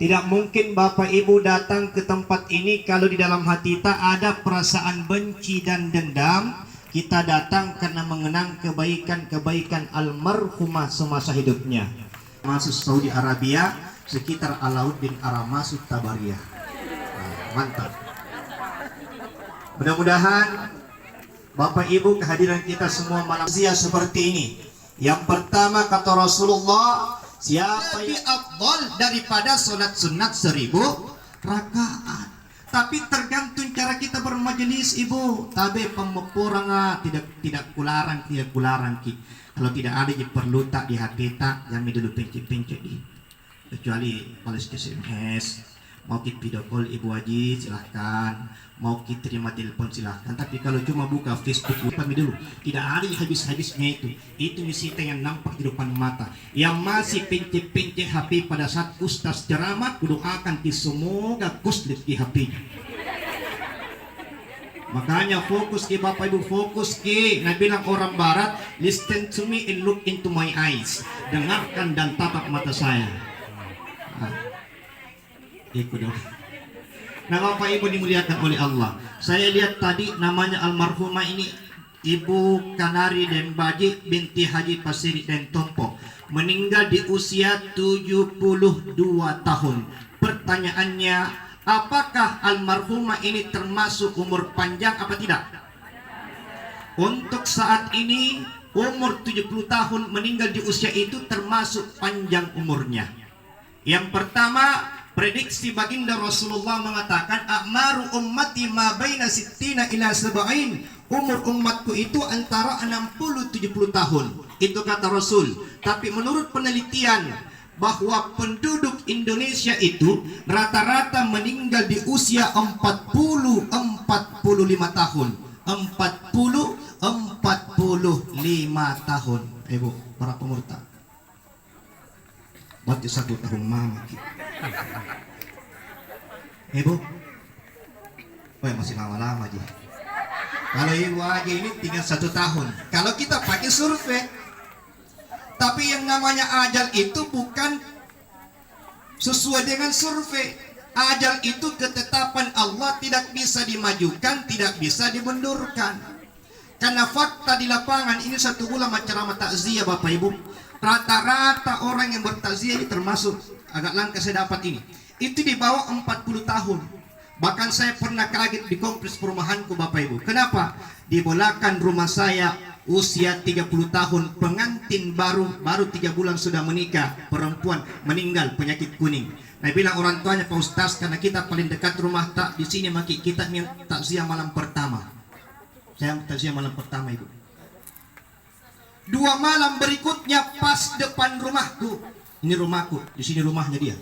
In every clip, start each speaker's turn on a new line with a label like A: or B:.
A: Tidak mungkin Bapak Ibu datang ke tempat ini kalau di dalam hati kita ada perasaan benci dan dendam. Kita datang karena mengenang kebaikan-kebaikan almarhumah semasa hidupnya. Masuk Saudi Arabia sekitar Alauddin Aramasut Tabariyah. Mantap. Mudah-mudahan Bapak Ibu kehadiran kita semua malam seperti ini. Yang pertama kata Rasulullah, siapa yang afdal daripada sholat sunat 1000 rakaat. Tapi tergantung cara kita bermajelis Ibu. Tapi pemepurangan tidak kularang ki. Kalau tidak ada yang perlu tak di hati tak jangan dulu pencet di. Kecuali balas SMS. Mau kita video call Ibu Haji silahkan, mau kita terima telepon silahkan. Tapi kalau cuma buka Facebook kami dulu, tidak ada habis-habisnya itu misita yang nampak di depan mata. Yang masih pencet HP pada saat ustaz ceramah, doakan semoga kuslit di HP. Makanya fokus ke Bapak Ibu, fokus ke. Nah bilang orang barat, listen to me and look into my eyes. Dengarkan dan tatap mata saya. Ikut dong. Nah Bapak Ibu dimuliakan oleh Allah. Saya lihat tadi namanya almarhumah ini Ibu Kanari dan Baji binti Haji Pasiri dan Tompo, meninggal di usia 72 tahun. Pertanyaannya, apakah almarhumah ini termasuk umur panjang apa tidak? Untuk saat ini umur 70 tahun meninggal di usia itu termasuk panjang umurnya. Yang pertama, prediksi baginda Rasulullah mengatakan a'maru ummati ma baina sittina ila sab'in. Umur umatku itu antara 60-70 tahun. Itu kata Rasul. Tapi menurut penelitian bahwa penduduk Indonesia itu rata-rata meninggal di usia 40-45 tahun. 40-45 tahun. Ibu, para pemirsa. Berarti 1 tahun mama. Ibu, masih lama-lama aja. Kalau ibu aja ini tinggal 1 tahun. Kalau kita pakai survei, tapi yang namanya ajal itu bukan sesuai dengan survei. Ajal itu ketetapan Allah, tidak bisa dimajukan, tidak bisa dimundurkan. Karena fakta di lapangan ini 1 bulan ceramah takziah Bapak Ibu. Rata-rata orang yang bertakziah ini termasuk agak langka saya dapat ini. Itu di bawah 40 tahun. Bahkan saya pernah kaget di kompleks perumahanku Bapak Ibu. Kenapa? Di belakang rumah saya usia 30 tahun pengantin baru 3 bulan sudah menikah, perempuan meninggal penyakit kuning. Nah bilang orang tuanya Pak Ustaz, karena kita paling dekat rumah tak di sini maki kita takziah malam pertama. Saya takziah malam pertama Ibu. 2 malam berikutnya pas depan rumahku. Ini rumahku, di sini rumahnya dia.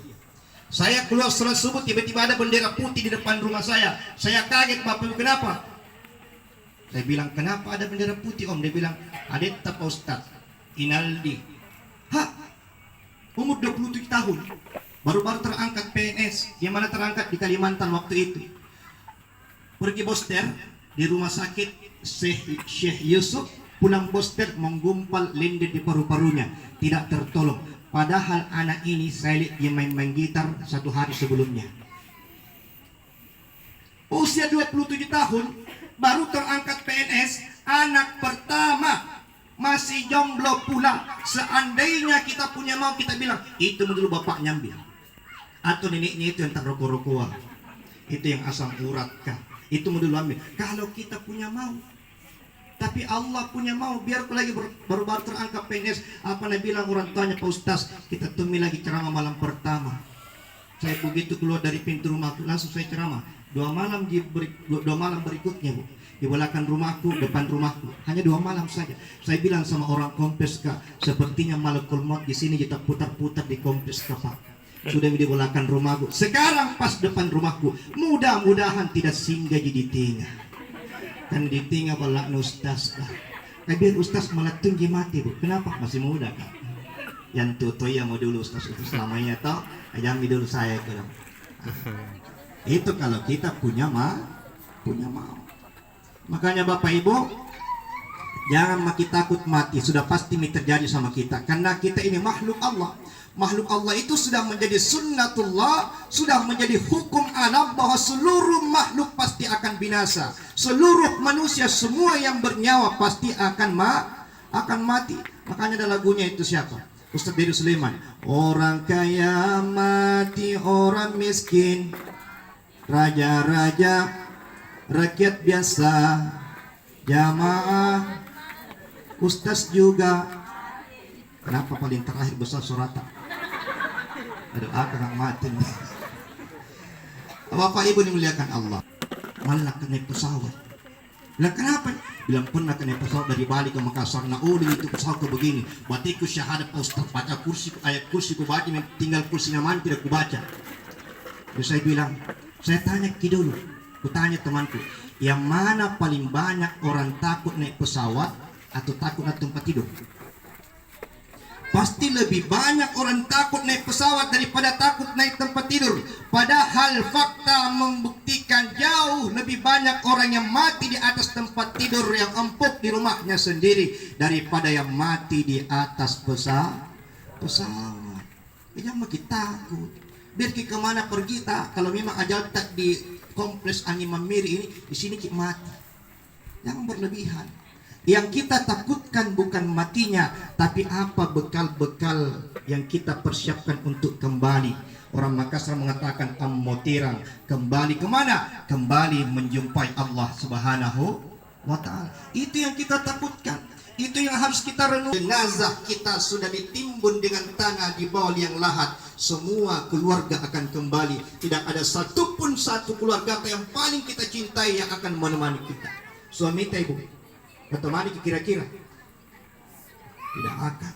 A: Saya keluar sholat subuh, tiba-tiba ada bendera putih di depan rumah saya. Saya kaget, Bapak Ibu, kenapa? Saya bilang, kenapa ada bendera putih Om? Dia bilang, Adetta Pak Ustaz Inaldi. Hah? Umur 27 tahun. Baru-baru terangkat PNS. Yang mana terangkat di Kalimantan waktu itu. Pergi boster di rumah sakit Syekh Yusuf. Pulang boster menggumpal linde di paru-parunya, tidak tertolong. Padahal anak ini saya lihat dia main gitar 1 hari sebelumnya. Usia 27 tahun, baru terangkat PNS, anak pertama, masih jomblo pula. Seandainya kita punya mau, kita bilang, itu dulu bapak nyambil. Atau neneknya itu yang tak rokok-rokokan. Itu yang asam urat kah. Itu dulu ambil. Kalau kita punya mau. Tapi Allah punya mau, biar aku lagi baru-baru terangkat PNS. Apa nak bilang orang tuanya Pak Ustaz, kita tunggu lagi ceramah malam pertama. Saya begitu keluar dari pintu rumahku, langsung saya ceramah. 2 malam berikutnya Bu, di belakang rumahku, depan rumahku. Hanya 2 malam saja. Saya bilang sama orang kompleks Kak, sepertinya malakul maut di sini kita putar-putar di kompleks Kak. Sudah di belakang rumahku. Sekarang pas depan rumahku, mudah-mudahan tidak singgah jadi tengah. Kan ditinggal balak ustaz lah. Biar ustaz malah tinggi mati Bu. Kenapa? Masih muda Kak. Yang tuto ya mau dulu ustaz itu selamanya toh. Ajami dulu saya itu. Itu kalau kita punya mau. Makanya Bapak Ibu, jangan makin takut mati. Sudah pasti terjadi sama kita. Karena kita ini makhluk Allah. Makhluk Allah itu sudah menjadi sunnatullah, sudah menjadi hukum alam bahwa seluruh makhluk pasti akan binasa. Seluruh manusia semua yang bernyawa pasti akan mati. Makanya ada lagunya itu siapa? Ustaz Dedu Sulaiman. Orang kaya mati, orang miskin, raja-raja, rakyat biasa, jamaah, ustaz juga. Kenapa paling terakhir besar surata? Aduh, aku nggak mati. Bapak Ibu dimuliakan Allah. Malah naik pesawat. Bilang kenapa? Bilang pernah naik pesawat dari Bali ke Makassar. Nah, itu pesawat ke begini. Batiku syahadat Ustaz, baca kursi, ayat kursi ku baca, tinggal kursinya mana tidak ku baca. Terus saya bilang, saya tanya dulu. Ku tanya temanku, yang mana paling banyak orang takut naik pesawat atau takut naik tempat tidur? Pasti lebih banyak orang takut naik pesawat daripada takut naik tempat tidur. Padahal fakta membuktikan jauh lebih banyak orang yang mati di atas tempat tidur yang empuk di rumahnya sendiri daripada yang mati di atas pesawat. Jangan kita takut. Biar kita kemana pergi tak? Kalau memang ajal tak di kompleks angin mamiri ini, di sini kita mati. Jangan berlebihan. Yang kita takutkan bukan matinya, tapi apa bekal-bekal yang kita persiapkan untuk kembali. Orang Makassar mengatakan ammotirang, kembali kemana? Kembali menjumpai Allah Subhanahu wa ta'ala. Itu yang kita takutkan. Itu yang harus kita renung. Jenazah kita sudah ditimbun dengan tanah di bawah liang lahat. Semua keluarga akan kembali. Tidak ada satupun satu keluarga yang paling kita cintai yang akan menemani kita. Suami kita, ibu, menemani kira-kira tidak akan.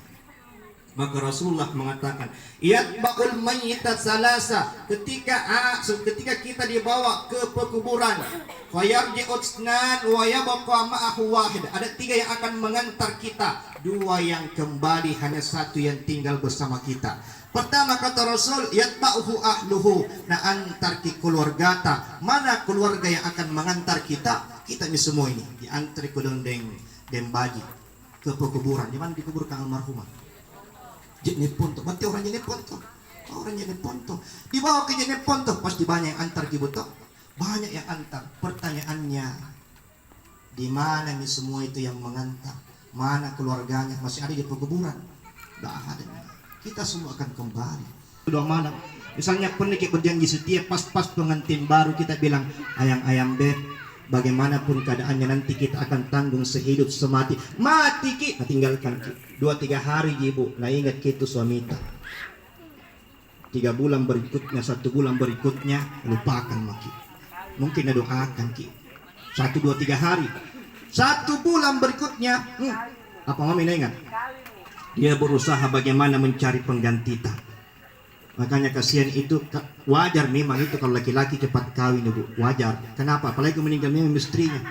A: Maka Rasulullah mengatakan, yatba'ul mayyita salasa, ketika kita dibawa ke pekuburan, fayarji'u tsnan wa yabqa ma'ahu wahid, ada 3 yang akan mengantar kita, 2 yang kembali, hanya 1 yang tinggal bersama kita. Pertama kata Rasul, yatba'uhu ahluhu, nah antar ki keluarga ta. Mana keluarga yang akan mengantar kita? Kita ini semua ini diantri ke Dembaji ke pekuburan. Di mana dikuburkan almarhumah? Jene Ponto. Berarti orang Jene Ponto. Orang Jene Ponto. Dibawa ke Jene Ponto, pasti banyak yang antar ki buto. Banyak yang antar. Pertanyaannya, di mana nih semua itu yang mengantar? Mana keluarganya? Masih ada di pekuburan? Tidak ada. Kita semua akan kembali. Sudah malam. Misalnya pernah kita berjanji setia, pas pengantin baru kita bilang, ayam beb, bagaimanapun keadaannya nanti kita akan tanggung sehidup semati. Mati ki, nah, tinggalkan ki. 2-3 hari ibu, nah ingat ki itu suami kita. 3 bulan berikutnya, 1 bulan berikutnya, lupakan maki. Mungkin doakan ki. 1-2-3 hari. 1 bulan berikutnya, apa mami ingat? Dia berusaha bagaimana mencari pengganti tak. Makanya kasihan itu, wajar memang itu kalau laki-laki cepat kawin ibu, wajar. Kenapa? Apalagi meninggal memang istrinya.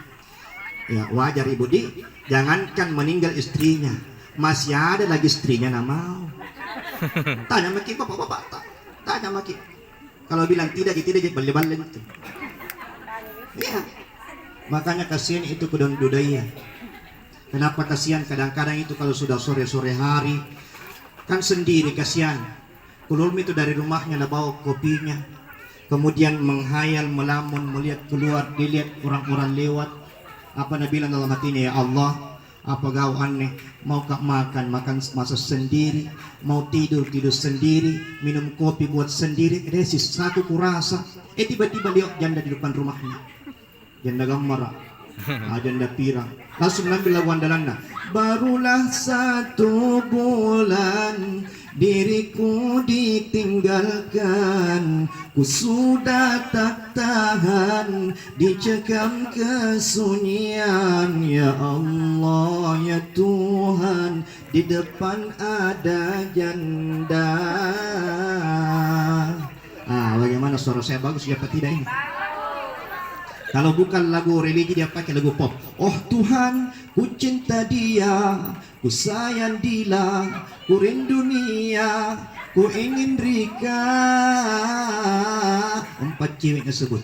A: Ya wajar ibu jangankan meninggal istrinya, masih ada lagi istrinya nak mau. Tanya maki bapak-bapak, tanya maki. Kalau bilang tidak balik-balik itu. Ya. Makanya kasihan itu kudon dudaya. Kenapa kasihan? Kadang-kadang itu kalau sudah sore-sore hari kan sendiri kasihan. Kululmi itu dari rumahnya lah bawa kopinya, kemudian menghayal, melamun, melihat keluar, dilihat orang-orang lewat. Apa nak bilang dalam hatinya, ya Allah, apa gau aneh, mau kak makan masa sendiri, mau tidur sendiri, minum kopi buat sendiri. Resis satu kurasa, tiba-tiba lihat janda di depan rumahnya, janda gambar, janda pirang, langsung ambil lagu andalannya. Barulah 1 bulan diriku ditinggalkan, ku sudah tak tahan, dicekam kesunyian. Ya Allah, ya Tuhan, di depan ada janda. Bagaimana suara saya bagus siapa tidak ini? Kalau bukan lagu religi dia pakai lagu pop. Oh Tuhan, ku cinta dia, ku sayang dia, ku rindu dunia, ku ingin Rika. 4 cewek tersebut.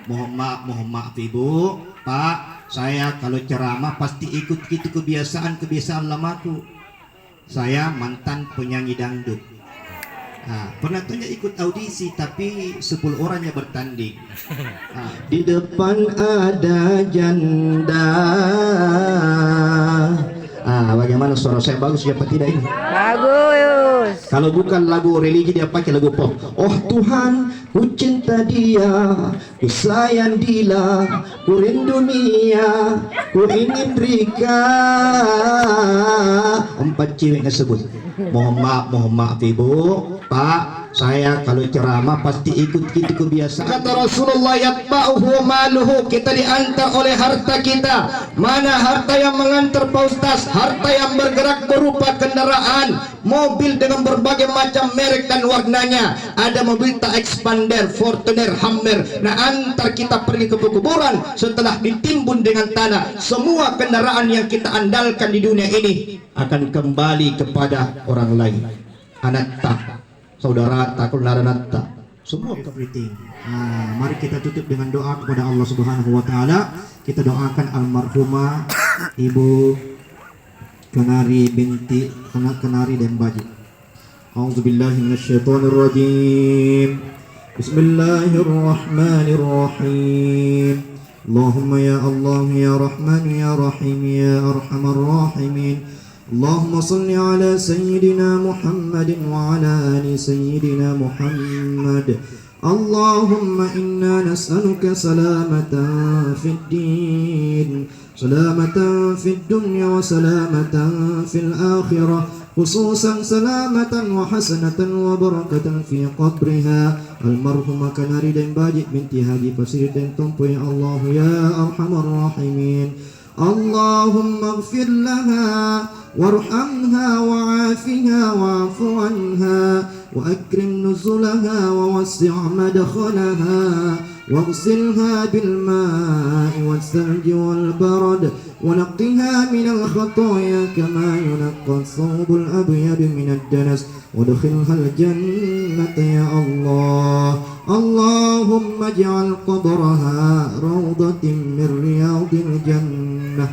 A: Mohon maaf ibu, pak, saya kalau ceramah pasti ikut gitu kebiasaan lamaku. Saya mantan penyanyi dangdut. Nah, pernah tuh ikut audisi tapi 10 orangnya bertanding. Di depan ada janda. Bagaimana suara saya bagus siapa tidak ini?
B: Bagus.
A: Kalau bukan lagu religi dia pakai lagu pop. Oh Tuhan, ku cinta dia, ku sayang dia, ku rindu Mia, ku ingin Rika. 4 cewek tersebut. Mohon maaf ibu, pak, saya kalau ceramah pasti ikut gitu kebiasaan. Kata Rasulullah, yatba'uhu maluhu, kita diantar oleh harta kita. Mana harta yang mengantar Pak Ustaz? Harta yang bergerak berupa kendaraan, mobil dengan berbagai macam merek dan warnanya. Ada mobil tak expander, Fortuner, Hummer. Nah, antar kita pergi ke kuburan setelah ditimbun dengan tanah. Semua kendaraan yang kita andalkan di dunia ini akan kembali kepada orang lain. Anatta, saudara takul naranatta, semua everything. Mari kita tutup dengan doa kepada Allah Subhanahu wa taala. Kita doakan almarhumah Ibu Kenari binti Kenari Dembaji. A'udzubillahi minasyaitonirrajim. Bismillahirrahmanirrahim. Allahumma ya Allah ya Rahman ya Rahim ya Arhamar Rahimin. Allahumma salli ala Sayyidina Muhammadin wa ala ali Sayyidina Muhammad. Allahumma inna nas'aluka salamatan fid din, salamatan fid dunya wa salamatan fil akhirah, khususan salamatan wa hasanatan wa barakatan fi qabriha almarhumah Kenari Dembaji binti Haji Pasir dan Tumpu. Ya Allah ya Arhamar Rahimin. Allahumma ighfir laha warhamha wa'afiha wa'fu anha wa akrim nuzulaha wa wasi' madkhalaha واغسلها بالماء والثلج والبرد ونقها من الخطايا كما ينقى الثوب الأبيض من الدنس وادخلها الجنة يا الله. اللهم اجعل قبرها روضة من رياض الجنة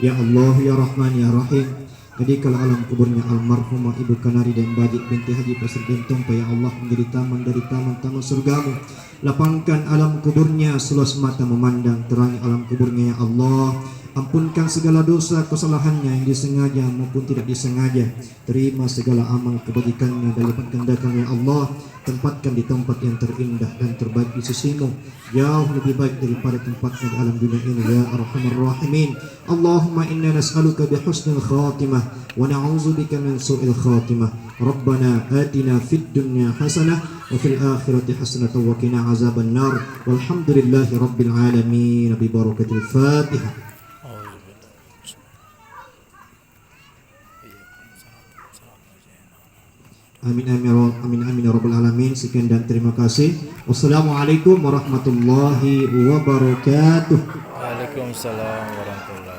A: يا الله يا رحمن يا رحيم. Jadi kalau alam kuburnya almarhumah Ibu Kenari Dembaji binti Haji Pasir bin Tumpu, ya Allah, menjadi taman dari taman-taman surgamu. Lapangkan alam kuburnya seluas mata memandang, terangi alam kuburnya ya Allah. Ampunkan segala dosa kesalahannya yang disengaja maupun tidak disengaja. Terima segala amal kebajikannya dan lipat gandakan ya Allah. Tempatkan di tempat yang terindah dan terbaik di sisimu, jauh lebih baik daripada tempatnya di alam dunia ini ya Arhamar Rahimin. Allahumma inna nas'aluka bihusnil khatimah wa na'udzubika min su'il khatimah. Rabbana atina fid dunya hasanah wa fil akhirati hasanah wa qina azaban nar. Walhamdulillahi rabbil alamin bi barakatil Fatihah. Amin amin amin ya rabbal alamin. Sekian dan terima kasih. Wassalamualaikum warahmatullahi wabarakatuh.
B: Waalaikumsalam warahmatullahi